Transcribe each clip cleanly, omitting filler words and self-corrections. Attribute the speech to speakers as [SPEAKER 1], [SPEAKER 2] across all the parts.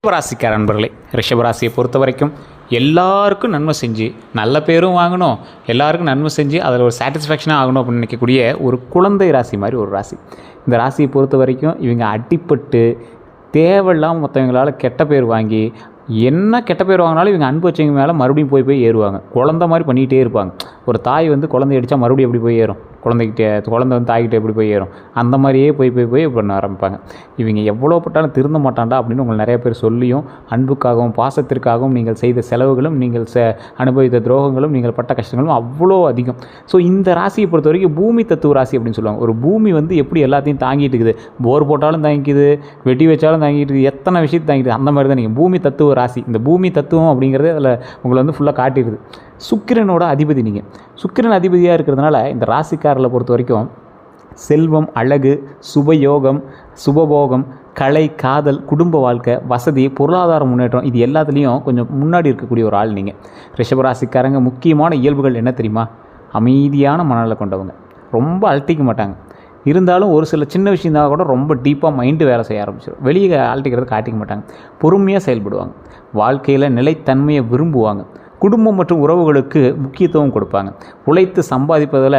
[SPEAKER 1] ரிஷபராசிக்கார நண்பர்களே, ரிஷபராசியை பொறுத்த வரைக்கும் எல்லாருக்கும் நன்மை செஞ்சு நல்ல பேரும் வாங்கணும், எல்லாருக்கும் நன்மை செஞ்சு அதில் ஒரு சாட்டிஸ்ஃபேக்ஷனாக ஆகணும் அப்படின்னு நினைக்கக்கூடிய ஒரு குழந்தை ராசி மாதிரி ஒரு ராசி. இந்த ராசியை பொறுத்த வரைக்கும் இவங்க அடிப்பட்டு தேவையில்லாமல் மற்றவங்களால் கெட்ட பேர் வாங்கி என்ன கெட்ட பேர் வாங்கினாலும் இவங்க அன்பு வச்சவங்க மேலே மறுபடியும் போய் ஏறுவாங்க. குழந்த மாதிரி பண்ணிகிட்டே இருப்பாங்க. ஒரு தாய் குழந்தை அடித்தா மறுபடியும் எப்படி போய் ஏறும், குழந்தை தாய்கிட்ட எப்படி போய் ஏறும், அந்த மாதிரியே போய் பண்ண ஆரம்பிப்பாங்க. இவங்க எவ்வளோ பட்டாலும் திருந்த மாட்டாண்டா அப்படின்னு உங்களை நிறைய பேர் சொல்லியும் அன்புக்காகவும் பாசத்திற்காகவும் நீங்கள் செய்த செலவுகளும் நீங்கள் அனுபவித்த துரோகங்களும் நீங்கள் பட்ட கஷ்டங்களும் அவ்வளோ அதிகம். ஸோ இந்த ராசியை பொறுத்த வரைக்கும் பூமி தத்துவ ராசி அப்படின்னு சொல்லுவாங்க. ஒரு பூமி எப்படி எல்லாத்தையும் தாங்கிட்டு இருக்குது, போர் போட்டாலும் தாங்கிக்குது, வெட்டி வச்சாலும் தாங்கிட்டு இருக்குது, எத்தனை விஷயத்தை தாங்கிட்டு அந்த மாதிரி தான் நீங்கள் பூமி தத்துவ ராசி. இந்த பூமி தத்துவம் அப்படிங்கிறது அதில் உங்களை ஃபுல்லாக காட்டிடுது. சுக்கிரனோட அதிபதி நீங்கள். சுக்கிரன் அதிபதியாக இருக்கிறதுனால இந்த ராசிக்காரர்களை பொறுத்த வரைக்கும் செல்வம், அழகு, சுபயோகம், சுபபோகம், கலை, காதல், குடும்ப வாழ்க்கை, வசதி, பொருளாதார முன்னேற்றம், இது எல்லாத்துலேயும் கொஞ்சம் முன்னாடி இருக்கக்கூடிய ஒரு ஆள் நீங்கள். ரிஷபராசிக்காரங்க முக்கியமான இயல்புகள் என்ன தெரியுமா? அமைதியான மனநிலை கொண்டவங்க, ரொம்ப அழட்டிக்க மாட்டாங்க. இருந்தாலும் ஒரு சில சின்ன விஷயம் தான் கூட ரொம்ப டீப்பாக மைண்டு வேலை செய்ய ஆரம்பிச்சிடும். வெளியே அழட்டிக்கிறத காட்டிக்க மாட்டாங்க. பொறுமையாக செயல்படுவாங்க. வாழ்க்கையில் நிலைத்தன்மையை விரும்புவாங்க. குடும்பம் மற்றும் உறவுகளுக்கு முக்கியத்துவம் கொடுப்பாங்க. உழைத்து சம்பாதிப்பதில்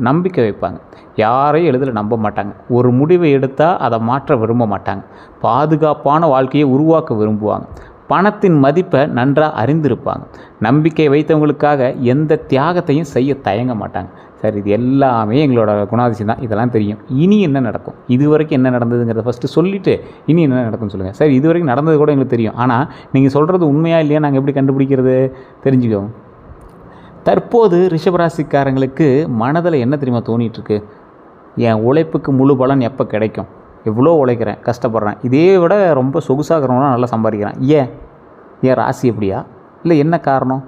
[SPEAKER 1] நம்பிக்கை வைப்பாங்க. யாரையும் எளிதில் நம்ப மாட்டாங்க. ஒரு முடிவை எடுத்தால் அதை மாற்ற விரும்ப மாட்டாங்க. பாதுகாப்பான வாழ்க்கையை உருவாக்க விரும்புவாங்க. பணத்தின் மதிப்பை நன்றாக அறிந்திருப்பாங்க. நம்பிக்கை வைத்தவங்களுக்காக எந்த தியாகத்தையும் செய்ய தயங்க மாட்டாங்க. சார், இது எல்லாமே எங்களோட குணாதிசயம் தான், இதெல்லாம் தெரியும். இனி என்ன நடக்கும், இது வரைக்கும் என்ன நடந்ததுங்கிறத ஃபஸ்ட்டு சொல்லிவிட்டு இனி என்ன நடக்கும்னு சொல்லுங்கள். சார், இது வரைக்கும் நடந்தது கூட எங்களுக்கு தெரியும், ஆனால் நீங்கள் சொல்கிறது உண்மையா இல்லையா நாங்கள் எப்படி கண்டுபிடிக்கிறது, தெரிஞ்சுக்கோங்க. தற்போது ரிஷபராசிக்காரங்களுக்கு மனதில் என்ன தெரியுமா தோணிகிட்ருக்கு? என் உழைப்புக்கு முழு பலன் எப்போ கிடைக்கும்? எவ்வளோ உழைக்கிறேன், கஷ்டப்படுறேன், இதே விட ரொம்ப சொகுசாகிறவனா நல்லா சம்பாதிக்கிறேன். ஏன் ராசி எப்படியா? இல்லை என்ன காரணம்?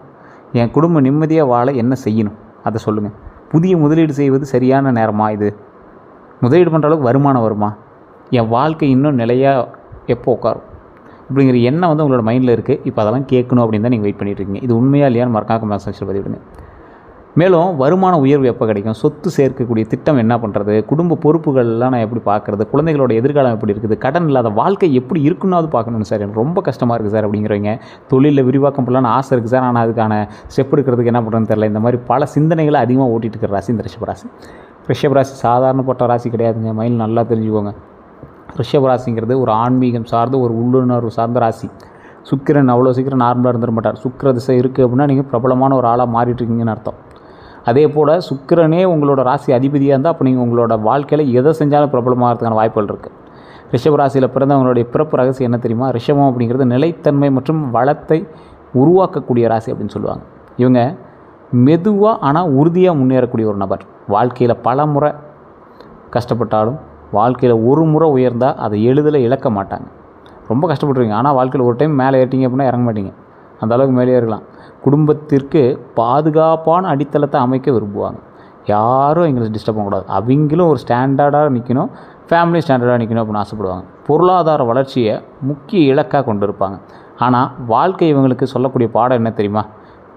[SPEAKER 1] என் குடும்பம் நிம்மதியாக வாழ என்ன செய்யணும் அதை சொல்லுங்கள். புதிய முதலீடு செய்வது சரியான நேரமா? இது முதலீடு பண்ணுற அளவுக்கு வருமானம் வருமா? என் வாழ்க்கை இன்னும் நிலையாக எப்போ உட்காரும் அப்படிங்கிற எண்ணம் உங்களோட மைண்டில் இருக்குது. இப்போ அதெல்லாம் கேட்கணும் அப்படின்னு தான் நீங்கள் வெயிட் பண்ணிட்டுருக்கீங்க. இது உண்மையாக இல்லையான்னு மறக்காம மெசேஜில் பதிவிடுங்க. மேலும் வருமான உயர்வு எப்போ கிடைக்கும், சொத்து சேர்க்கக்கூடிய திட்டம் என்ன பண்ணுறது, குடும்ப பொறுப்புகள்லாம் நான் எப்படி பார்க்குறது, குழந்தைகளோட எதிர்காலம் எப்படி இருக்குது, கடன் இல்லாத வாழ்க்கை எப்படி இருக்குன்னு பார்க்கணும்னு சார் எனக்கு ரொம்ப கஷ்டமாக இருக்குது சார் அப்படிங்கிறவங்க, தொழிலில் விரிவாக்கம் பண்ணலான்னு ஆசை இருக்குது சார், ஆனால் அதுக்கான ஸ்டெப் எடுக்கிறதுக்கு என்ன பண்ணுறதுன்னு தெரியல. இந்த மாதிரி பல சிந்தனைகளை அதிகமாக ஓட்டிகிட்டு இருக்கிற ராசி இந்த ரிஷபராசி. ரிஷபராசி சாதாரணப்பட்ட ராசி கிடையாதுங்க, மைண்ட் நல்லா தெரிஞ்சுக்கோங்க. ரிஷபராசிங்கிறது ஒரு ஆன்மீகம் சார்ந்த ஒரு உள்ளுணர்வு சார்ந்த ராசி. சுக்கிரன் அவ்வளோ சீக்கிரம் நார்மலாக இருந்துட மாட்டார். சுக்கிர திசை இருக்குது அப்படின்னா நீங்கள் பிரபலமான ஒரு ஆளாக மாறிட்டுருக்கீங்கன்னு அர்த்தம். அதே போல் சுக்கிரனே உங்களோட ராசி அதிபதியாக இருந்தால் அப்போ நீங்கள் உங்களோட வாழ்க்கையில் எதை செஞ்சாலும் பிரபலமாகிறதுக்கான வாய்ப்புகள் இருக்குது. ரிஷபராசியில் பிறந்தவங்களுடைய பிறப்பு ரகசியம் என்ன தெரியுமா? ரிஷபம் அப்படிங்கிறது நிலைத்தன்மை மற்றும் வளத்தை உருவாக்கக்கூடிய ராசி அப்படின்னு சொல்லுவாங்க. இவங்க மெதுவாக ஆனால் உறுதியாக முன்னேறக்கூடிய ஒரு நபர். வாழ்க்கையில் பல முறை கஷ்டப்பட்டாலும் வாழ்க்கையில் ஒரு முறை உயர்ந்தால் அதை எளிதில் இழக்க மாட்டாங்க. ரொம்ப கஷ்டப்பட்டுருவீங்க, ஆனால் வாழ்க்கையில் ஒரு டைம் மேலே ஏறிட்டீங்க அப்படின்னா இறங்க மாட்டீங்க, அந்த அளவுக்கு மேலே ஏறலாம். குடும்பத்திற்கு பாதுகாப்பான அடித்தளத்தை அமைக்க விரும்புவாங்க. யாரும் எங்களை டிஸ்டர்ப் பண்ணக்கூடாது, அவங்களும் ஒரு ஸ்டாண்டர்டாக நிற்கணும், ஃபேமிலி ஸ்டாண்டர்டாக நிற்கணும் அப்படின்னு ஆசைப்படுவாங்க. பொருளாதார வளர்ச்சியை முக்கிய இலக்காக கொண்டு இருப்பாங்க. ஆனால் வாழ்க்கை இவங்களுக்கு சொல்லக்கூடிய பாடம் என்ன தெரியுமா?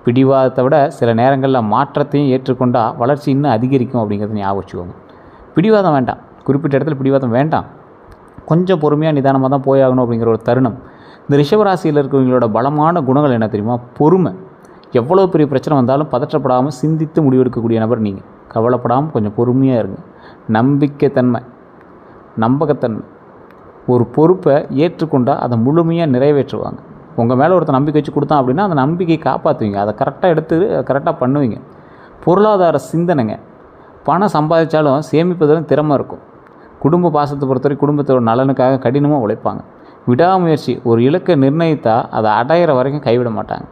[SPEAKER 1] பிடிவாதத்தை விட சில நேரங்களில் மாற்றத்தையும் ஏற்றுக்கொண்டால் வளர்ச்சி இன்னும் அதிகரிக்கும் அப்படிங்கிறத ஞாபகம் வச்சுக்கோங்க. பிடிவாதம் வேண்டாம், குறிப்பிட்ட இடத்துல பிடிவாதம் வேண்டாம், கொஞ்சம் பொறுமையாக நிதானமாக தான் போயாகணும் அப்படிங்கிற ஒரு தருணம். இந்த ரிஷபராசியில் இருக்கிறவங்களோட பலமான குணங்கள் என்ன தெரியுமா? பொறுமை. எவ்வளோ பெரிய பிரச்சனை வந்தாலும் பதற்றப்படாமல் சிந்தித்து முடிவெடுக்கக்கூடிய நபர் நீங்கள். கவலைப்படாமல் கொஞ்சம் பொறுமையாக இருங்க. நம்பிக்கைத்தன்மை, நம்பகத்தன்மை. ஒரு பொறுப்பை ஏற்றுக்கொண்டால் அதை முழுமையாக நிறைவேற்றுவாங்க. உங்கள் மேலே ஒருத்தர் நம்பிக்கை வச்சு கொடுத்தான் அப்படின்னா அந்த நம்பிக்கையை காப்பாற்றுவீங்க, அதை கரெக்டாக எடுத்து கரெக்டாக பண்ணுவீங்க. பொருளாதார சிந்தனைங்க. பணம் சம்பாதிச்சாலும் சேமிப்பதிலும் திறமை இருக்கும். குடும்ப பாசத்தை பொறுத்தவரை குடும்பத்தோட நலனுக்காக கடினமாக உழைப்பாங்க. விடாமுயற்சி. ஒரு இலக்கை நிர்ணயித்தால் அதை அடையிற வரைக்கும் கைவிட மாட்டாங்க.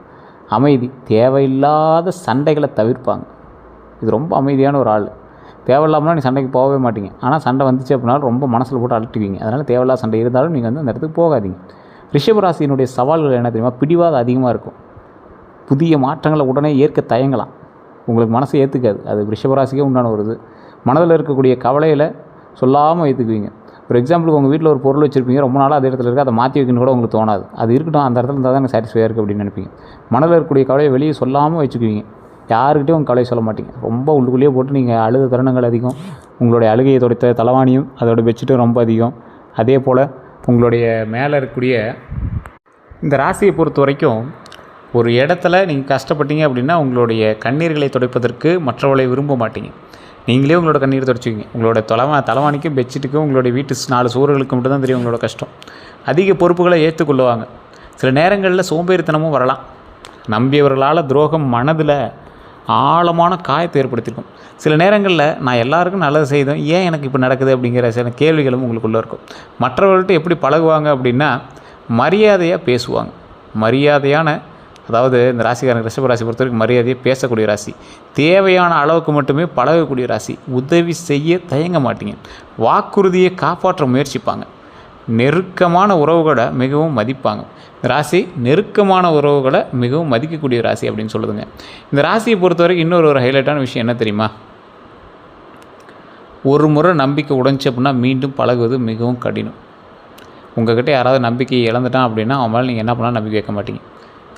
[SPEAKER 1] அமைதி. தேவையில்லாத சண்டைகளை தவிர்ப்பாங்க. இது ரொம்ப அமைதியான ஒரு ஆள். தேவையில்லாமல் நீ சண்டைக்கு போகவே மாட்டீங்க, ஆனால் சண்டை வந்துச்சு அப்படின்னாலும் ரொம்ப மனசில் போட்டு அழட்டுவீங்க. அதனால் தேவையில்லாத சண்டை இருந்தாலும் நீங்கள் அந்த இடத்துக்கு போகாதீங்க. ரிஷபராசியினுடைய சவால்கள் என்ன தெரியுமா? பிடிவாதம் அதிகமாக இருக்கும். புதிய மாற்றங்களை உடனே ஏற்க தயங்கலாம். உங்களுக்கு மனசை ஏற்றுக்காது. அது ரிஷபராசிக்கே உண்டான ஒரு இது. மனதில் இருக்கக்கூடிய கவலையில் சொல்லாமல் ஏற்றுக்குவீங்க. ஒரு எக்ஸாம்பிளுக்கு உங்கள் வீட்டில் ஒரு பொருள் வச்சுருப்பீங்க, ரொம்ப நாளாக அதே இடத்துல இருக்குது, அதை மாற்றி வைக்கணும் கூட உங்களுக்கு தோணாது. அது இருக்கட்டும், அந்த இடத்துல இருந்தால் தான் எனக்கு சாட்டிஸ்ஃபையாக இருக்குது அப்படின்னு நினைப்பீங்க. மனதில் இருக்கக்கூடிய கவலையை வெளியே சொல்லாமல் வச்சுக்குவீங்க. யாருக்கிட்டையும் உங்கள் கவலையை சொல்ல மாட்டீங்க. ரொம்ப உள்ளுக்குள்ளேயே போட்டு நீங்கள் அழுத தருணங்கள் அதிகம். உங்களுடைய அழுகையை தொடைத்த தலைவாணியும் அதோட பெட்ஷீட்டும் ரொம்ப அதிகம். அதே போல் உங்களுடைய மேலே இருக்கக்கூடிய இந்த ராசியை பொறுத்த வரைக்கும் ஒரு இடத்துல நீங்கள் கஷ்டப்பட்டீங்க அப்படின்னா உங்களுடைய கண்ணீர்களை துடைப்பதற்கு மற்றவர்களை விரும்ப மாட்டீங்க. நீங்களே உங்களோட கண்ணீர் துடைச்சிக்கிங்க. உங்களோட தலைவாணிக்கும் பெட்ஷீட்டுக்கும் உங்களுடைய வீட்டு 4 சுவர்களுக்கு மட்டும் தான் தெரியும் உங்களோட கஷ்டம். அதிக பொறுப்புகளை ஏற்றுக்கொள்ளுவாங்க. சில நேரங்களில் சோம்பேறித்தனமும் வரலாம். நம்பியவர்களால் துரோகம் மனதில் ஆழமான காயத்தை ஏற்படுத்தியிருக்கும். சில நேரங்களில் நான் எல்லாருக்கும் நல்லது செய்தோம், ஏன் எனக்கு இப்போ நடக்குது அப்படிங்கிற சில கேள்விகளும் உங்களுக்குள்ளே இருக்கும். மற்றவர்கள்ட்ட எப்படி பழகுவாங்க அப்படின்னா மரியாதையாக பேசுவாங்க. மரியாதையான, அதாவது இந்த ராசிக்காரங்க ரிஷப ராசி பொறுத்த வரைக்கும் மரியாதையை பேசக்கூடிய ராசி. தேவையான அளவுக்கு மட்டுமே பழகக்கூடிய ராசி. உதவி செய்ய தயங்க மாட்டீங்க. வாக்குறுதியை காப்பாற்ற முயற்சிப்பாங்க. நெருக்கமான உறவுகளை மிகவும் மதிப்பாங்க. இந்த ராசி நெருக்கமான உறவுகளை மிகவும் மதிக்கக்கூடிய ராசி அப்படின்னு சொல்லுதுங்க. இந்த ராசியை பொறுத்த வரைக்கும் இன்னொரு ஹைலைட்டான விஷயம் என்ன தெரியுமா? ஒரு முறை நம்பிக்கை உடைஞ்சி அப்படின்னா மீண்டும் பழகுவது மிகவும் கடினம். உங்கள்கிட்ட யாராவது நம்பிக்கை இழந்துட்டான் அப்படின்னா அவன் மேலே நீங்கள் என்ன பண்ணாலும் நம்பிக்கை வைக்க மாட்டீங்க.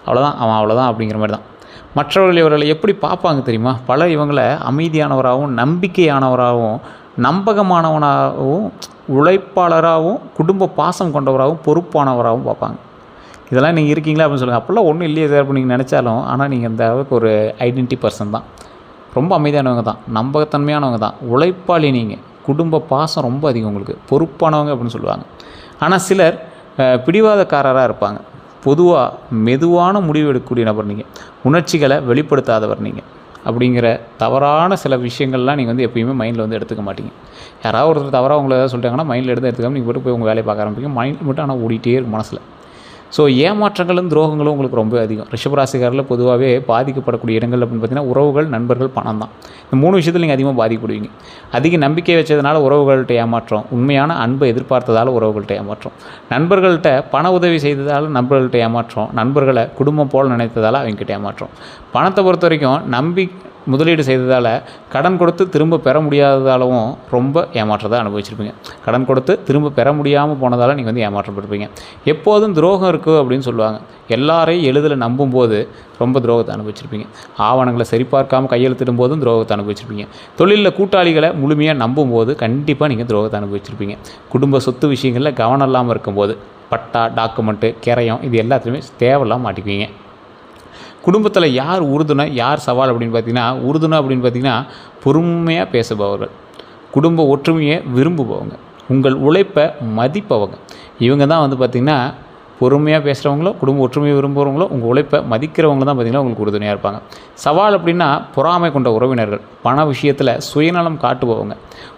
[SPEAKER 1] அவ்வளோதான் அப்படிங்கிற மாதிரி தான். மற்றவர்கள் இவர்களை எப்படி பார்ப்பாங்க தெரியுமா? பலர் இவங்களை அமைதியானவராகவும் நம்பிக்கையானவராகவும் நம்பகமானவனாகவும் உழைப்பாளராகவும் குடும்ப பாசம் கொண்டவராகவும் பொறுப்பானவராகவும் பார்ப்பாங்க. இதெல்லாம் நீங்கள் இருக்கீங்களா அப்படின்னு சொல்லுங்கள். அப்போல்லாம் ஒன்றும் இல்லையே சார் அப்போ நீங்கள் நினச்சாலும், ஆனால் நீங்கள் அந்த அளவுக்கு ஒரு ஐடென்டி பர்சன் தான். ரொம்ப அமைதியானவங்க தான், நம்பகத்தன்மையானவங்க தான், உழைப்பாளி. நீங்கள் குடும்ப பாசம் ரொம்ப அதிகம், உங்களுக்கு பொறுப்பானவங்க அப்படின்னு சொல்லுவாங்க. ஆனால் சிலர் பிடிவாதக்காரராக இருப்பாங்க. பொதுவாக மெதுவான முடிவு எடுக்கக்கூடிய நபர் நீங்கள். உணர்ச்சிகளை வெளிப்படுத்தாதவர் நீங்கள். அப்படிங்கிற தவறான சில விஷயங்கள்லாம் நீங்கள் எப்பயுமே மைண்டில் எடுத்துக்க மாட்டீங்க. யாராவது ஒருத்தர் தவறாக உங்களை ஏதாவது சொல்லிட்டாங்கன்னா மைண்டில் எடுத்துக்காமல் நீங்கள் போய் உங்கள் வேலையை பார்க்க ஆரம்பிப்பீங்க. மைண்ட் மட்டும் ஆனால் ஓடிட்டே இருக்கும் மனசில். ஸோ ஏமாற்றங்களும் துரோகங்களும் உங்களுக்கு ரொம்ப அதிகம். ரிஷபராசிக்காரில் பொதுவாகவே பாதிக்கப்படக்கூடிய இடங்கள் அப்படின்னு பார்த்தீங்கன்னா உறவுகள், நண்பர்கள், பணம் தான். இந்த 3 விஷயத்தில் நீங்கள் அதிகமாக பாதிக்கப்படுவீங்க. அதிக நம்பிக்கை வச்சதுனால உறவுகள்கிட்ட ஏமாற்றம், உண்மையான அன்பை எதிர்பார்த்ததால் உறவுகள்கிட்ட ஏமாற்றம், நண்பர்கள்ட்ட பண உதவி செய்ததால் நண்பர்கள்ட்ட ஏமாற்றம், நண்பர்களை குடும்பம் போல் நினைத்ததால் அவங்ககிட்ட ஏமாற்றம். பணத்தை பொறுத்த வரைக்கும் முதலீடு செய்ததால் கடன் கொடுத்து திரும்ப பெற முடியாததாலும் ரொம்ப ஏமாற்றத்தை அனுபவிச்சிருப்பீங்க. கடன் கொடுத்து திரும்ப பெற முடியாமல் போனதால் நீங்கள் ஏமாற்றப்பட்டிருப்பீங்க. எப்போதும் துரோகம் இருக்குது அப்படின்னு சொல்லுவாங்க. எல்லாரையும் எளிதில் நம்பும்போது ரொம்ப துரோகத்தை அனுபவிச்சிருப்பீங்க. ஆவணங்களை சரிபார்க்காமல் கையெழுத்திடும் போதும் துரோகத்தை அனுபவிச்சிருப்பீங்க. தொழிலில் கூட்டாளிகளை முழுமையாக நம்பும்போது கண்டிப்பாக நீங்கள் துரோகத்தை அனுபவிச்சிருப்பீங்க. குடும்ப சொத்து விஷயங்களில் கவனம் இல்லாமல் இருக்கும்போது பட்டா, டாக்குமெண்ட்டு, கிரையம் இது எல்லாத்துலேயுமே தேவையில்லாமல் மாட்டிக்குவீங்க. குடும்பத்தில் யார் உறுதுணை, யார் சவால் அப்படின்னு பார்த்தீங்கன்னா பொறுமையாக பேசுபவர்கள், குடும்ப ஒற்றுமையை விரும்புபவங்க, உங்கள் உழைப்பை மதிப்பவங்க. இவங்க தான் பார்த்திங்கன்னா பொறுமையாக பேசுகிறவங்களோ, குடும்ப ஒற்றுமையை விரும்புகிறவங்களோ, உங்கள் உழைப்பை மதிக்கிறவங்க தான் பார்த்திங்கன்னா உங்களுக்கு உறுதுணையாக இருப்பாங்க. சவால் அப்படின்னா பொறாமை கொண்ட உறவினர்கள், பண விஷயத்தில் சுயநலம் காட்டுபவங்க,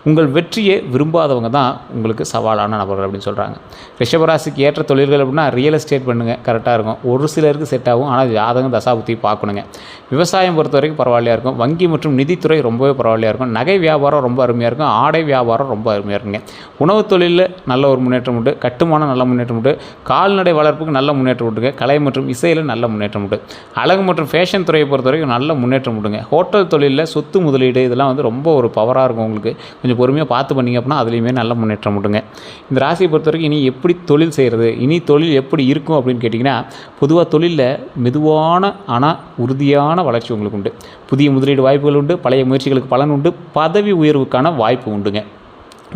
[SPEAKER 1] உங்கள் வெற்றியை விரும்பாதவங்க தான் உங்களுக்கு சவாலான நபர்கள் அப்படின்னு சொல்கிறாங்க. ரிஷபராசிக்கு ஏற்ற தொழில்கள் அப்படின்னா ரியல் எஸ்டேட் பண்ணுங்கள், கரெக்டாக இருக்கும். ஒரு சிலருக்கு செட் ஆகும், ஆனால் ஜாதகம் தசாபுத்தி பார்க்கணுங்க. விவசாயம் பொறுத்த வரைக்கும் பரவாயில்லையாக இருக்கும். வங்கி மற்றும் நிதித்துறை ரொம்பவே பரவாயில்லையாக இருக்கும். நகை வியாபாரம் ரொம்ப அருமையாக இருக்கும். ஆடை வியாபாரம் ரொம்ப அருமையாக இருக்குங்க. உணவு தொழிலில் நல்ல ஒரு முன்னேற்றம் உண்டு. கட்டுமானம் நல்ல முன்னேற்றம் உண்டு. கால்நடை வளர்ப்புக்கு நல்ல முன்னேற்றம் உண்டுங்க. கலை மற்றும் இசையில் நல்ல முன்னேற்றம் உண்டு. அழகு மற்றும் ஃபேஷன் துறையை பொறுத்த வரைக்கும் நல்ல முன்னேற்றம் உண்டுங்க. ஹோட்டல் தொழிலில் சொத்து முதலீடு இதெல்லாம் ரொம்ப ஒரு பவராக இருக்கும். உங்களுக்கு கொஞ்சம் பொறுமையாக பார்த்து பண்ணிங்க அப்படின்னா அதுலேயுமே நல்ல முன்னேற்றம் உண்டுங்க. இந்த ராசியை பொறுத்த வரைக்கும் இனி எப்படி தொழில் செய்கிறது, இனி தொழில் எப்படி இருக்கும் அப்படின்னு கேட்டிங்கன்னா, பொதுவாக தொழிலில் மெதுவான ஆனால் உறுதியான வளர்ச்சி உங்களுக்கு உண்டு. புதிய முதலீடு வாய்ப்புகள் உண்டு. பழைய முயற்சிகளுக்கு பலன் உண்டு. பதவி உயர்வுக்கான வாய்ப்பு உண்டுங்க.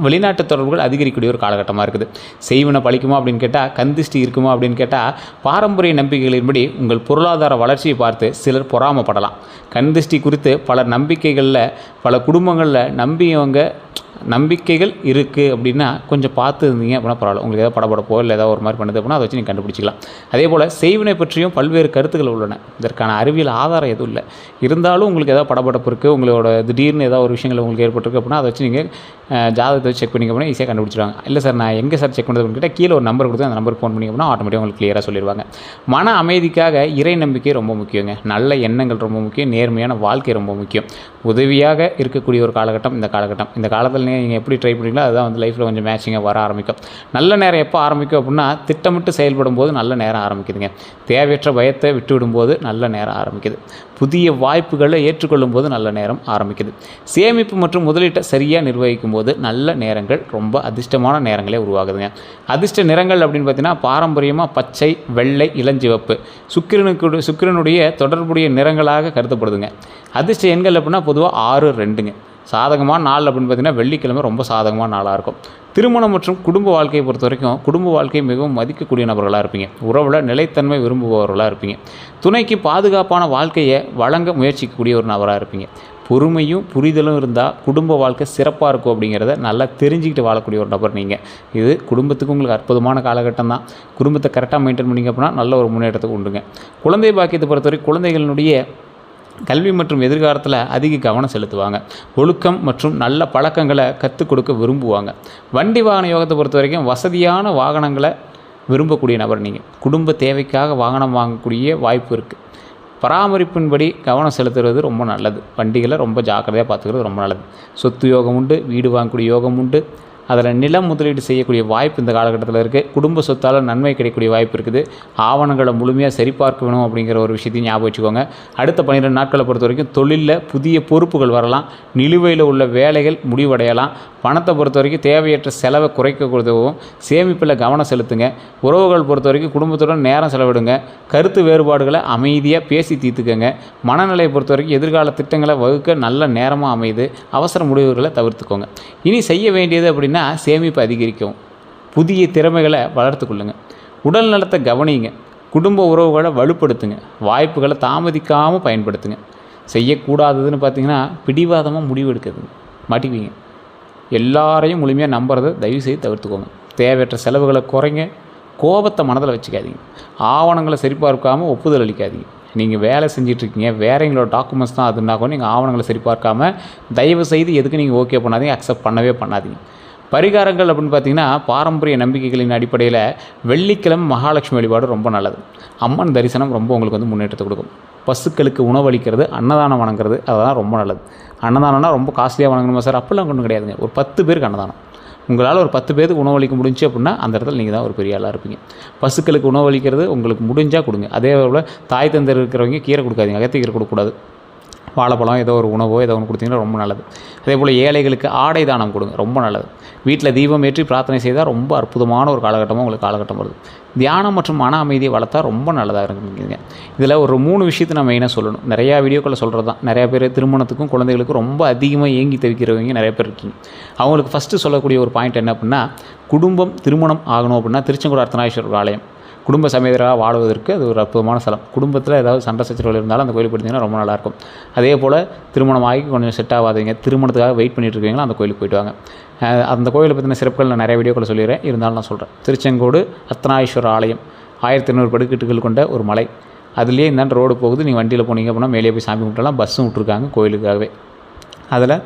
[SPEAKER 1] வெளிநாட்டு தொடர்புகள் அதிகரிக்கக்கூடிய ஒரு காலகட்டமாக இருக்குது. செய்வன பழிக்குமா அப்படின்னு கேட்டால், கந்திஷ்டி இருக்குமா அப்படின்னு கேட்டால், பாரம்பரிய நம்பிக்கைகளின்படி உங்கள் பொருளாதார வளர்ச்சியை பார்த்து சிலர் பொறாமப்படலாம். கந்திஷ்டி குறித்து பல நம்பிக்கைகளில், பல குடும்பங்களில் நம்பிக்கைகள் இருக்குது அப்படின்னா கொஞ்சம் பார்த்து இருந்தீங்க அப்படின்னா பரவாயில்ல. உங்களுக்கு ஏதாவது படப்படப்போ இல்லை ஏதாவது ஒரு மாதிரி பண்ணுது அப்படின்னா அதை வச்சு நீங்கள் கண்டுபிடிச்சிக்கலாம். அதே போல் செய்வினை பற்றியும் பல்வேறு கருத்துக்கள் உள்ளன. இதற்கான அறிவியல் ஆதாரம் எதுவும் இல்லை. இருந்தாலும் உங்களுக்கு ஏதாவது படப்படப்பு இருக்குது, உங்களோட திடீர்னு ஏதாவது ஒரு விஷயங்கள் உங்களுக்கு ஏற்பட்டிருக்கு அப்படின்னா அதை வச்சு நீங்கள் ஜாதகத்தை வச்சு செக் பண்ணிங்க அப்படின்னா ஈஸியாக கண்டுபிடிச்சிடுவாங்க. இல்லை சார் நான் எங்கே சார் செக் பண்ணுறது அப்படின்னு கேட்டால் கீழே ஒரு நம்பர் கொடுத்து அந்த நம்பருக்கு ஃபோன் பண்ணிங்க அப்படின்னா ஆட்டோமேட்டிக்காக உங்களுக்கு கிளியராக சொல்லிடுவாங்க. மன அமைதிக்காக இறை நம்பிக்கை ரொம்ப முக்கியங்க. நல்ல எண்ணங்கள் ரொம்ப முக்கியம். நேர்மையான வாழ்க்கை ரொம்ப முக்கியம். உதவியாக இருக்கக்கூடிய ஒரு காலகட்டம் இந்த காலகட்டம். இந்த காலத்தில் நீங்கள் எப்படி ட்ரை பண்ணுறீங்களோ அதுதான் லைஃப்பில் கொஞ்சம் மேட்சிங்காக வர ஆரம்பிக்கும். நல்ல நேரம் எப்போ ஆரம்பிக்கும் அப்படின்னா திட்டமிட்டு செயல்படும் போது நல்ல நேரம் ஆரம்பிக்குதுங்க. தேவையற்ற பயத்தை விட்டுவிடும்போது நல்ல நேரம் ஆரம்பிக்குது. புதிய வாய்ப்புகளை ஏற்றுக்கொள்ளும் போது நல்ல நேரம் ஆரம்பிக்குது. சேமிப்பு மற்றும் முதலீட்டை சரியாக நிர்வகிக்கும் போது நல்ல நேரங்கள் ரொம்ப அதிர்ஷ்டமான நேரங்களே உருவாகுதுங்க. அதிர்ஷ்ட நிறங்கள் அப்படின்னு பார்த்தீங்கன்னா பாரம்பரியமாக பச்சை, வெள்ளை, இளஞ்சிவப்பு சுக்கிரனுடைய தொடர்புடைய நிறங்களாக கருதப்படுதுங்க. அதிர்ஷ்ட எண்கள் அப்படின்னா பொதுவாக 6, 2ங்க. சாதகமான நாள் அப்படின்னு பார்த்திங்கன்னா வெள்ளிக்கிழமை ரொம்ப சாதகமான நாளாக இருக்கும். திருமணம் மற்றும் குடும்ப வாழ்க்கையை பொறுத்த வரைக்கும் குடும்ப வாழ்க்கையை மிகவும் மதிக்கக்கூடிய நபர்களாக இருப்பீங்க. உறவில் நிலைத்தன்மை விரும்புபவர்களாக இருப்பீங்க. துணைக்கு பாதுகாப்பான வாழ்க்கையை வழங்க முயற்சிக்கக்கூடிய ஒரு நபராக இருப்பீங்க. பொறுமையும் புரிதலும் இருந்தால் குடும்ப வாழ்க்கை சிறப்பாக இருக்கும் அப்படிங்கிறத நல்லா தெரிஞ்சுக்கிட்டு வாழக்கூடிய ஒரு நபர் நீங்கள். இது குடும்பத்துக்கு உங்களுக்கு அற்புதமான காலகட்டம் தான். குடும்பத்தை கரெக்டாக மெயின்டைன் பண்ணிங்க அப்படின்னா நல்ல ஒரு முன்னேற்றத்துக்கு உண்டுங்க. குழந்தை பாக்கியத்தை பொறுத்தவரை குழந்தைகளினுடைய கல்வி மற்றும் எதிர்காலத்தில் அதிக கவனம் செலுத்துவாங்க. ஒழுக்கம் மற்றும் நல்ல பழக்கங்களை கற்றுக் கொடுக்க விரும்புவாங்க. வண்டி வாகன யோகத்தை பொறுத்த வரைக்கும் வசதியான வாகனங்களை விரும்பக்கூடிய நபர் நீங்கள். குடும்ப தேவைக்காக வாகனம் வாங்கக்கூடிய வாய்ப்பு இருக்குது. பராமரிப்பின்படி கவனம் செலுத்துறது ரொம்ப நல்லது. வண்டிகளை ரொம்ப ஜாக்கிரதையாக பார்த்துக்கிறது ரொம்ப நல்லது. சொத்து யோகம் உண்டு, வீடு வாங்கக்கூடிய யோகம் உண்டு. அதில் நிலம் முதலீடு செய்யக்கூடிய வாய்ப்பு இந்த காலகட்டத்தில் இருக்குது. குடும்ப சொத்தால் நன்மை கிடைக்கக்கூடிய வாய்ப்பு இருக்குது. ஆவணங்களை முழுமையாக சரிபார்க்க வேணும் அப்படிங்கிற ஒரு விஷயத்தையும் ஞாபகம் வச்சுக்கோங்க. அடுத்த 12 நாட்களை பொறுத்த வரைக்கும் தொழிலில் புதிய பொறுப்புகள் வரலாம். நிலுவையில் உள்ள வேலைகள் முடிவடையலாம். பணத்தை பொறுத்த வரைக்கும் தேவையற்ற செலவை குறைக்க உதவும். சேமிப்பில் கவனம் செலுத்துங்க. உறவுகள் பொறுத்த வரைக்கும் குடும்பத்துடன் நேரம் செலவிடுங்க. கருத்து வேறுபாடுகளை அமைதியாக பேசி தீர்த்துக்கங்க. மனநிலையை பொறுத்த வரைக்கும் எதிர்கால திட்டங்களை வகுக்க நல்ல நேரமாக அமையுது. அவசர முடிவுகளை தவிர்த்துக்கோங்க. இனி செய்ய வேண்டியது அப்படின்னா சேமிப்பு அதிகரிக்கும். புதிய திறமைகளை வளர்த்து கொள்ளுங்கள். உடல் நலத்தை கவனிங்க. குடும்ப உறவுகளை வலுப்படுத்துங்க. வாய்ப்புகளை தாமதிக்காமல் பயன்படுத்துங்க. செய்யக்கூடாததுன்னு பார்த்தீங்கன்னா பிடிவாதமாக முடிவு எடுக்குதுங்க, மாட்டிக்குவீங்க. எல்லாரையும் முழுமையாக நம்புறதை தயவுசெய்து தவிர்த்துக்கோங்க. தேவையற்ற செலவுகளை குறைங்க. கோபத்தை மனதில் வச்சுக்காதீங்க. ஆவணங்களை சரிபார்க்காமல் ஒப்புதல் அளிக்காதீங்க. நீங்கள் வேலை செஞ்சிட்ருக்கீங்க, வேறங்களோட டாக்குமெண்ட்ஸ் தான் அதுனா கூட நீங்கள் ஆவணங்களை சரிபார்க்காமல் தயவுசெய்து எதுக்கு நீங்கள் ஓகே பண்ணாதீங்க, அக்செப்ட் பண்ணவே பண்ணாதீங்க. பரிகாரங்கள் அப்படின்னு பார்த்திங்கன்னா பாரம்பரிய நம்பிக்கைகளின் அடிப்படையில் வெள்ளிக்கிழமை மகாலட்சுமி வழிபாடு ரொம்ப நல்லது. அம்மன் தரிசனம் ரொம்ப உங்களுக்கு வந்து முன்னேற்றத்தை கொடுக்கும். பசுக்களுக்கு உணவளிக்கிறது, அன்னதானம் வணங்குறது, அதெல்லாம் ரொம்ப நல்லது. அன்னதானம்னா ரொம்ப காஸ்ட்லியாக வணங்கணுமா சார்? அப்படிலாம் ஒன்றும் கிடையாதுங்க. ஒரு 10 பேருக்கு அன்னதானம். உங்களால் ஒரு 10 பேருக்கு உணவளிக்க முடிஞ்சு அப்படின்னா அந்த இடத்துல நீங்கள் தான் ஒரு பெரிய ஆளாக இருப்பீங்க. பசுக்களுக்கு உணவளிக்கிறது உங்களுக்கு முடிஞ்சால் கொடுங்க. அதே போல் தாய் தந்தர் இருக்கிறவங்க கீரை கொடுக்காதீங்க, அகத்திக்கீரை கொடுக்கக்கூடாது. வாழைப்பழம் ஏதோ ஒரு உணவோ ஏதோ ஒன்று கொடுத்தீங்கன்னா ரொம்ப நல்லது. அதே போல் ஏழைகளுக்கு ஆடை தானம் கொடுங்க, ரொம்ப நல்லது. வீட்டில் தீபம் ஏற்றி பிரார்த்தனை செய்தால் ரொம்ப அற்புதமான ஒரு காலகட்டமாக உங்களுக்கு காலகட்டம் வருது. தியானம் மற்றும் மன அமைதியை வளர்த்தா ரொம்ப நல்லதாக இருக்குங்க. இதில் ஒரு 3 விஷயத்தை நான் மெயினாக சொல்லணும். நிறையா வீடியோக்களை சொல்கிறது தான். நிறையா பேர் திருமணத்துக்கும் குழந்தைகளுக்கும் ரொம்ப அதிகமாக ஏங்கி தவிக்கிறவங்க நிறைய பேர் இருக்கீங்க. அவங்களுக்கு ஃபஸ்ட்டு சொல்லக்கூடிய ஒரு பாயிண்ட் என்ன அப்படின்னா, குடும்பம் திருமணம் ஆகணும் அப்படின்னா திருச்செங்கோடு அர்த்தநாரீஸ்வரர் ஆலயம் குடும்ப சமேதராக வாழ்வதற்கு அது ஒரு அற்புதமான ஸ்தலம். குடும்பத்தில் ஏதாவது சண்டை சச்சரவுகள் இருந்தாலும் அந்த கோயிலுக்கு போயிட்டீங்கன்னா ரொம்ப நல்லாயிருக்கும். அதே போல் திருமணம் ஆகி கொஞ்சம் செட் ஆகாதீங்க, திருமணத்துக்காக வெயிட் பண்ணிட்டு இருக்கீங்களா, அந்த கோயிலுக்கு போயிட்டு வாங்க. அந்த கோயிலை பற்றின சிறப்புகள் நான் நிறைய வீடியோக்களை சொல்லிடுறேன், இருந்தாலும் நான் சொல்கிறேன். திருச்செங்கோடு அர்த்தநாரீஸ்வரர் ஆலயம் 1200 படிக்கட்டுகள் கொண்ட ஒரு மலை. அதுலேயே இந்தாண்டு ரோடு போகுது. நீங்கள் வண்டியில் போனீங்க அப்படின்னா மேலே போய் சாமி கும்பிட்டலாம். பஸ்ஸும் விட்ருக்காங்க கோயிலுக்காகவே. அதில்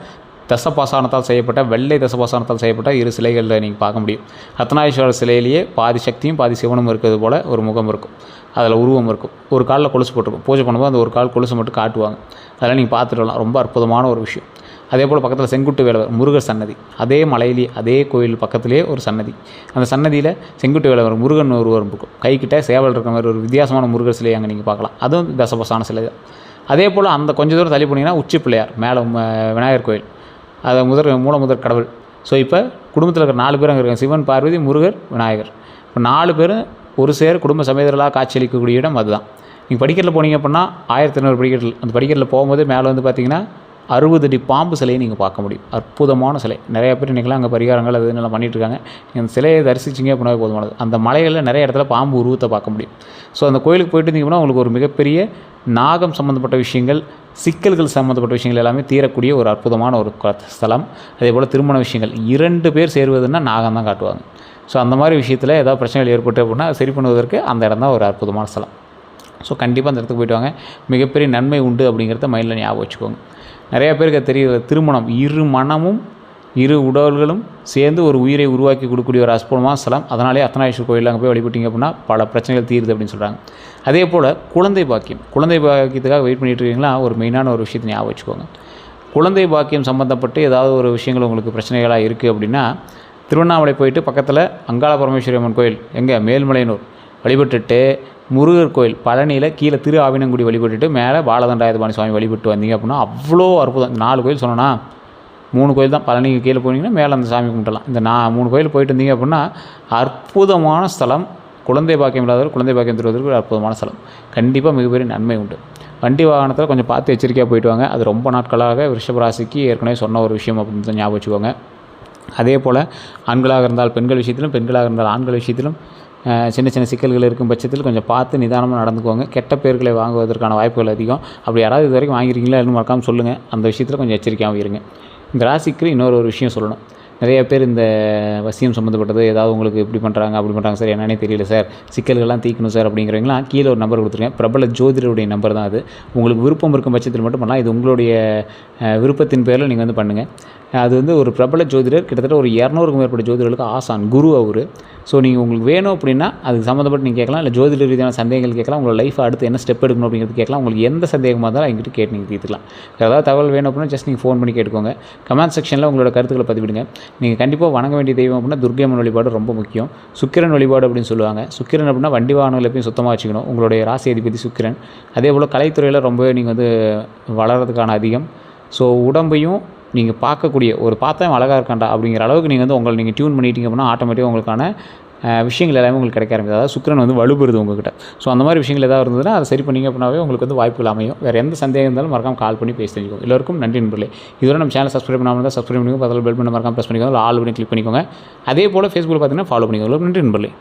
[SPEAKER 1] தசபாசானத்தால் செய்யப்பட்ட வெள்ளை தசபாசானத்தால் செய்யப்பட்ட 2 சிலைகளில் நீங்கள் பார்க்க முடியும். அர்த்தநாரீஸ்வரர் சிலையிலேயே பாதி சக்தியும் பாதி சிவனும் இருக்கிறது போல் ஒரு முகம் இருக்கும். அதில் உருவம் இருக்கும். ஒரு காலில் கொலுசு போட்டிருக்கும். பூஜை பண்ணும்போது அந்த ஒரு கால் கொலுசு மட்டும் காட்டுவாங்க. அதெல்லாம் நீங்கள் பார்த்துட்டு வரலாம். ரொம்ப அற்புதமான ஒரு விஷயம். அதே போல் பக்கத்தில் செங்குட்டு வேலவர் முருகர் சன்னதி, அதே மலையிலேயே அதே கோயில் பக்கத்துலேயே ஒரு சன்னதி. அந்த சன்னதியில் செங்குட்டு வேலவர் முருகன் உருவம் இருக்கும். கைக்கிட்ட சேவல் இருக்கிற மாதிரி ஒரு வித்தியாசமான முருகர் சிலையை அங்கே நீங்கள் பார்க்கலாம். அதுவும் தசபாசான சிலை தான். அதே போல் அந்த கொஞ்சம் தூரம் தள்ளி போனீங்கன்னா உச்சி பிள்ளையார் மேலே விநாயகர் கோயில், அதை மூலமுதற் கடவுள். ஸோ இப்போ குடும்பத்தில் இருக்கிற 4 பேர் அங்கே இருக்காங்க. சிவன், பார்வதி, முருகர், விநாயகர். இப்போ 4 பேரும் ஒரு சேர குடும்ப சமேதர்களாக காட்சியளிக்கக்கூடிய இடம் அதுதான். நீங்கள் படிக்கட்டில் போனீங்க அப்படின்னா 1200 படிக்கட்டில், அந்த படிக்கட்டில் போகும்போது மேலே வந்து பார்த்திங்கன்னா 60 அடி பாம்பு சிலையை நீங்கள் பார்க்க முடியும். அற்புதமான சிலை. நிறையா பேர் இன்றைக்கெல்லாம் அங்கே பரிகாரங்கள் அது நல்லா பண்ணிகிட்ருக்காங்க. அந்த சிலையை தரிசிச்சிங்க அப்படின்னா போதுமானது. அந்த மலைகளில் நிறைய இடத்துல பாம்பு உருவத்தை பார்க்க முடியும். ஸோ அந்த கோயிலுக்கு போயிட்டு இருந்தீங்கன்னா உங்களுக்கு ஒரு மிகப்பெரிய நாகம் சம்மந்தப்பட்ட விஷயங்கள், சிக்கல்கள் சம்மந்தப்பட்ட விஷயங்கள் எல்லாமே தீரக்கூடிய ஒரு அற்புதமான ஒரு ஸ்தலம். அதே போல் திருமண விஷயங்கள் 2 பேர் சேருவதுன்னா நாகம் தான் காட்டுவாங்க. ஸோ அந்த மாதிரி விஷயத்தில் ஏதாவது பிரச்சனைகள் ஏற்பட்டு அப்படின்னா சரி பண்ணுவதற்கு அந்த இடம் தான் ஒரு அற்புதமான ஸ்தலம். ஸோ கண்டிப்பாக அந்த இடத்துக்கு போய்ட்டு வாங்க. மிகப்பெரிய நன்மை உண்டு அப்படிங்கிறத மைண்டில் ஞாபகம் வச்சுக்கோங்க. நிறையா பேருக்கு தெரியல, திருமணம் 2 மனமும் 2 உடல்களும் சேர்ந்து ஒரு உயிரை உருவாக்கி கொடுக்கக்கூடிய ஒரு அற்புதமான ஸ்தலம். அதனாலே அர்த்தநாரீஸ்வரர் கோயில் அங்கே போய் வழிபட்டிங்க அப்படின்னா பல பிரச்சனைகள் தீருது அப்படின்னு சொல்கிறாங்க. அதே போல் குழந்தை பாக்கியம், குழந்தை பாக்கியத்துக்காக வெயிட் பண்ணிட்டு இருக்கீங்களா, ஒரு மெயினான ஒரு விஷயத்தை ஞாபகம் வச்சுக்கோங்க. குழந்தை பாக்கியம் சம்மந்தப்பட்டு ஏதாவது ஒரு விஷயங்கள் உங்களுக்கு பிரச்சனைகளாக இருக்குது அப்படின்னா திருவண்ணாமலை போயிட்டு பக்கத்தில் அங்காள பரமேஸ்வரி அம்மன் கோயில் எங்கே மேல்மலையனூர் வழிபட்டுட்டு, முருகர் கோயில் பழனியில் கீழே திரு ஆவினங்குடி வழிபட்டுட்டு மேலே பாலதண்டாயுதபாணி சுவாமி வழிபட்டு வந்தீங்க அப்படின்னா அவ்வளோ அற்புதம். 4 கோயில் சொன்னோன்னா 3 கோயில் தான். பழனிக்கு கீழே போனீங்கன்னா மேலே அந்த சாமி கும்பிட்டலாம். இந்த 3 கோயில் போயிட்டு இருந்தீங்க அப்படின்னா அற்புதமான ஸ்தலம். குழந்தை பாக்கியம் இல்லாதவர் குழந்தை பாக்கியம் தருவதற்கு ஒரு அற்புதமான ஸ்தலம். கண்டிப்பாக மிகப்பெரிய நன்மை உண்டு. வண்டி வாகனத்தில் கொஞ்சம் பார்த்து எச்சரிக்கையாக போயிட்டு வாங்க. அது ரொம்ப நாட்களாக விருஷப ராசிக்கு ஏற்கனவே சொன்ன ஒரு விஷயம் அப்படின்னு ஞாபகம் வச்சுக்கோங்க. அதே போல் ஆண்களாக இருந்தால் பெண்கள் விஷயத்திலும், பெண்களாக இருந்தால் ஆண்கள் விஷயத்திலும் சின்ன சின்ன சிக்கல்கள் இருக்கும் பட்சத்தில் கொஞ்சம் பார்த்து நிதானமாக நடந்துக்குவாங்க. கெட்ட பேர்களை வாங்குவதற்கான வாய்ப்புகள் அதிகம். அப்படி யாராவது இது வரைக்கும் வாங்கியிருக்கீங்களா இல்லைன்னு மறக்காமல் சொல்லுங்கள். அந்த விஷயத்தில் கொஞ்சம் எச்சரிக்கையாகவும் இருங்க. இந்த ராசிக்கு இன்னொரு விஷயம் சொல்லணும். நிறைய பேர் இந்த வசியம் சம்மந்தப்பட்டது ஏதாவது உங்களுக்கு இப்படி பண்ணுறாங்க அப்படி பண்ணுறாங்க சார், என்னன்னே தெரியல சார், சிக்கல்கள்லாம் தீர்க்கணும் சார் அப்படிங்கிறவங்களாம் கீழே ஒரு நம்பர் கொடுத்துருக்கேன். பிரபல ஜோதிடருடைய நம்பர் தான் அது. உங்களுக்கு விருப்பம் இருக்கும் பட்சத்தில் மட்டும் பண்ணலாம். இது உங்களுடைய விருப்பத்தின் பேரில் நீங்கள் வந்து பண்ணுங்கள். அது வந்து ஒரு பிரபல ஜோதிடர், கிட்டத்தட்ட ஒரு 200க்கும் மேற்பட்ட ஜோதிடர்களுக்கு ஆசான், குரு அவர். ஸோ நீங்கள் உங்களுக்கு வேணும் அப்படின்னா அதுக்கு சம்மந்தப்பட்டு நீங்கள் கேட்கலாம். இல்லை ஜோதிட ரீதியான சந்தேகங்கள் கேட்கலாம். உங்களோட லைஃப் அடுத்து என்ன ஸ்டெப் எடுக்கணும் அப்படிங்கிறது கேட்கலாம். உங்களுக்கு எந்த சந்தேகமாக இருந்தாலும் எங்கிட்ட கேட்டு நீங்கள் தீர்த்துக்கலாம். ஏதாவது தகவல் வேணும் அப்படின்னா ஜஸ்ட் நீங்கள் ஃபோன் பண்ணி கேட்டுக்கோங்க. கமெண்ட் செக்ஷனில் உங்களோட கருத்துக்களை பதிவிடுங்க. நீங்கள் கண்டிப்பாக வணங்க வேண்டிய தெய்வம் அப்படின்னா துர்க்கை அம்மன் வழிபாடு ரொம்ப முக்கியம். சுக்கிரன் வழிபாடு அப்படின்னு சொல்லுவாங்க. சுக்கிரன் அப்படின்னா வண்டி வாகனங்கள் எப்பயும் சுத்தமாக வச்சுக்கணும். உங்களுடைய ராசி அதிபதி சுக்கிரன். அதே போல் கலைத்துறையில் ரொம்பவே நீங்கள் வந்து வளர்கிறதுக்கான அதிகம். ஸோ உடம்பையும் நீங்கள் பார்க்கக்கூடிய ஒரு பார்த்தா அழகாக இருக்காண்டா அப்படிங்கிற அளவுக்கு நீங்கள் வந்து உங்களை நீங்கள் டியூன் பண்ணிட்டீங்க அப்படின்னா ஆட்டோமேட்டிக்காக உங்களுக்கான விஷயங்கள் எல்லாமே உங்களுக்கு கிடைக்க ஆரம்பிக்கும். அதாவது சுக்கிரன் வந்து வலுபெறுது உங்கள்கிட்ட. ஸோ அந்த மாதிரி விஷயங்கள் ஏதாவது இருந்ததுன்னா அதை சரி பண்ணிங்க அப்படின்னாவே உங்களுக்கு வந்து வாய்ப்புகள் அமையும். வேறு எந்த சந்தேகம் இருந்தாலும் மறக்காமல் கால் பண்ணி பேசி தெரிஞ்சுக்கோங்க. எல்லோருக்கும் நன்றி நண்பர்களே. இதுவரை நம்ம சேனல் சப்ஸ்கிரைப் பண்ணாமல் இருந்தால் சப்ஸ்கிரைப் பண்ணிக்கோங்க. அதில் பெல் பண்ண மறக்காமல் ப்ரெஸ் பண்ணிக்கோங்க. ஆல் பண்ணி கிளிக் பண்ணிக்கோங்க. அதே போல் ஃபேஸ்புக்கில் பார்த்தீங்கன்னா ஃபாலோ பண்ணிக்கோங்க. நன்றி நண்பர்களே.